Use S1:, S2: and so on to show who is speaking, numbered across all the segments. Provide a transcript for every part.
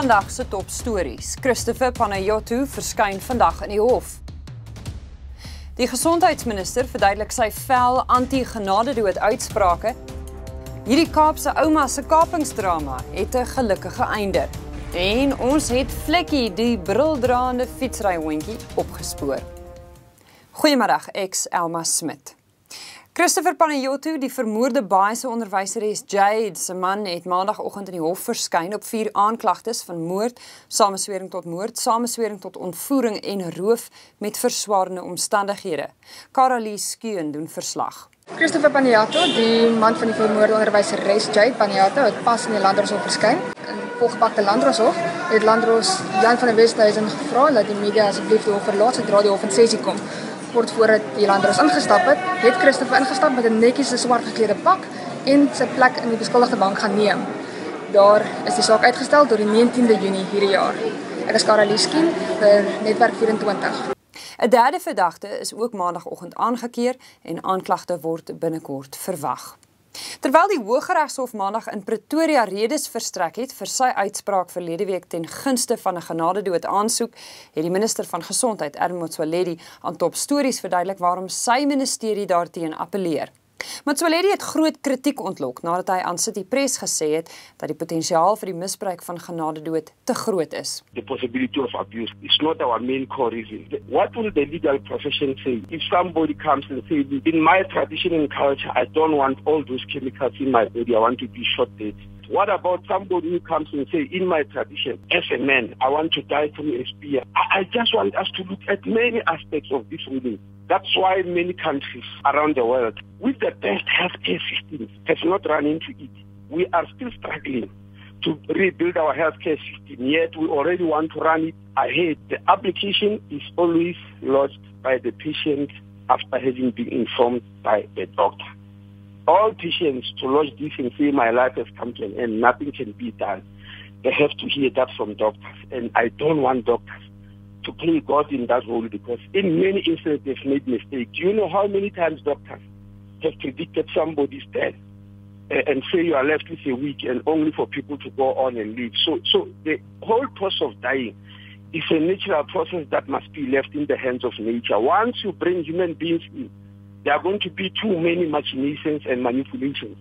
S1: Vandag se top stories. Christopher Panayiotou verskyn vandag in die hof. Die gesondheidsminister verduidelik sy fel anti-genadedood uitsprake. Hierdie Kaapse ouma se kapingsdrama het 'n gelukkige einde. En ons het Vlekkie, die brildraande fietsryhondjie, opgespoor. Goeiemiddag, ek's Elma Smit. Christopher Panayiotou, die vermoorde Baai se onderwyseres Jade se man, het maandagoggend in die hof verskyn op 4 aanklagtes van moord, samenswering tot moord, samenswering tot ontvoering en roof met verswaarende omstandighede. Caroline Skuen doen verslag.
S2: Christopher Panayiotou, die man van die vermoorde onderwyseres Jade Panayiotou, het pas in die Landdroshof verskyn. In volgepakte Landdroshof het Landdros Jan van der Westhuizen gevra dat die media asseblief die hof verlaat sodra die hof in sessie kom. Kort voordat die Landdros ingestap het Christopher ingestap met 'n netjies swart geklede pak en sy plek in die beskuldigde bank gaan neem. Daar is die saak uitgestel tot die 19de Junie hierdie jaar. Ek is Caroline Skuen vir Netwerk 24.
S1: 'n derde verdagte is ook maandagoggend aangekeer en aanklagte word binnekort verwag. Terwyl die Hooggeregshof maandag in Pretoria redes verstrek het vir sy uitspraak verlede week ten gunste van 'n genadedood aansoek, het die minister van Gesondheid, Aaron Motsoaledi, aan Top Stories verduidelik waarom sy ministerie daarteen appeleer. Motsoaledi het groot kritiek ontlok nadat hy aan City Press gesê het dat die potensiaal vir die misbruik van genadedood te groot is.
S3: The possibility of abuse is not our main core reason. What will the legal profession say if somebody comes and says, in my tradition and culture, I don't want all those chemicals in my body, I want to be shot dead? What about somebody who comes and says, in my tradition, as a man, I want to die through a spear? I just want us to look at many aspects of this ruling. That's why many countries around the world, with the best healthcare systems, have not run into it. We are still struggling to rebuild our healthcare system, yet we already want to run it ahead. The application is always lodged by the patient after having been informed by the doctor. All patients to lodge this and say my life has come to an end, nothing can be done. They have to hear that from doctors, and I don't want doctors to play God in that role, because in many instances they've made mistakes. Do you know how many times doctors have predicted somebody's death and say you are left with a week and only for people to go on and live? So the whole process of dying is a natural process that must be left in the hands of nature. Once you bring human beings in, there are going to be too many machinations and manipulations.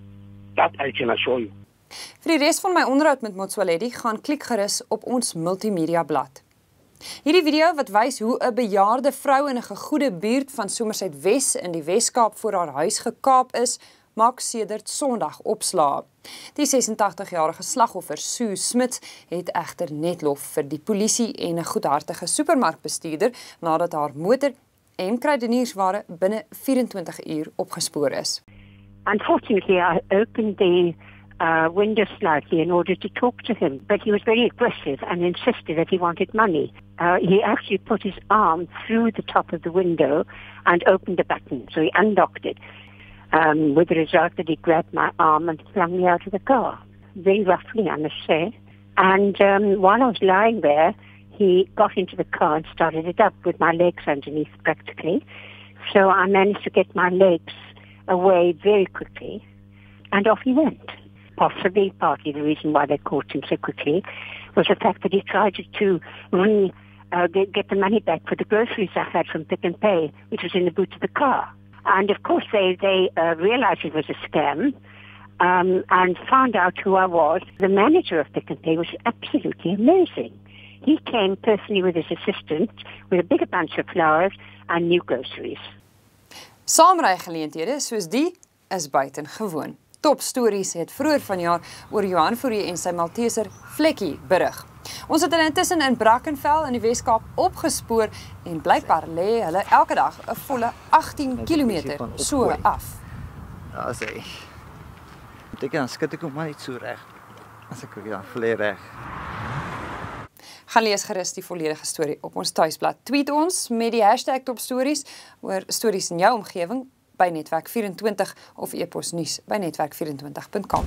S3: That I can assure you.
S1: Vir die res van my onderhoud met Motsoaledi, gaan klik gerus op ons multimedia blad. Hierdie video wat wys hoe 'n bejaarde vrou in 'n gegoede buurt van Somerset Wes in die Weskaap voor haar huis gekaap is, maak sedert Sondag opslaa. Die 86-jarige slagoffer, Sue Smith, het egter net lof vir die polisie en 'n goedhartige supermarkbestuurder nadat haar motor en kruideniersware binne 24 uur opgespoor is.
S4: Unfortunately, I opened the window slightly in order to talk to him, but he was very aggressive and insisted that he wanted money. He actually put his arm through the top of the window and opened the button, so he unlocked it, with the result that he grabbed my arm and flung me out of the car, very roughly, I must say. And while I was lying there, he got into the car and started it up with my legs underneath practically, so I managed to get my legs away very quickly, and off he went. Possibly partly the reason why they caught him so quickly was the fact that he tried to get the money back for the groceries I had from Pick and Pay, which was in the boot of the car. And of course they realized it was a scam and found out who I was. The manager of Pick and Pay was absolutely amazing. He came personally with his assistant with a bigger bunch of flowers and new groceries.
S1: Saamrygeleenthede soos die is buitengewoon. Top Stories het vroeër vanjaar oor Johan Fourie en sy Malteser Vlekkie berig. Ons het hulle intussen in Brackenfell in die Weskaap opgespoor en blykbaar lê hulle elke dag 'n volle 18 km so af.
S5: Ja, sê. Beteken dan skud ek hom maar net so reg. As ek ja, volledig reg.
S1: Gaan lees gerus die volledige storie op ons tuisblad. Tweet ons met die hashtag Top Stories oor stories in jou omgewing by Netwerk 24 of e-pos nuus by netwerk24.com.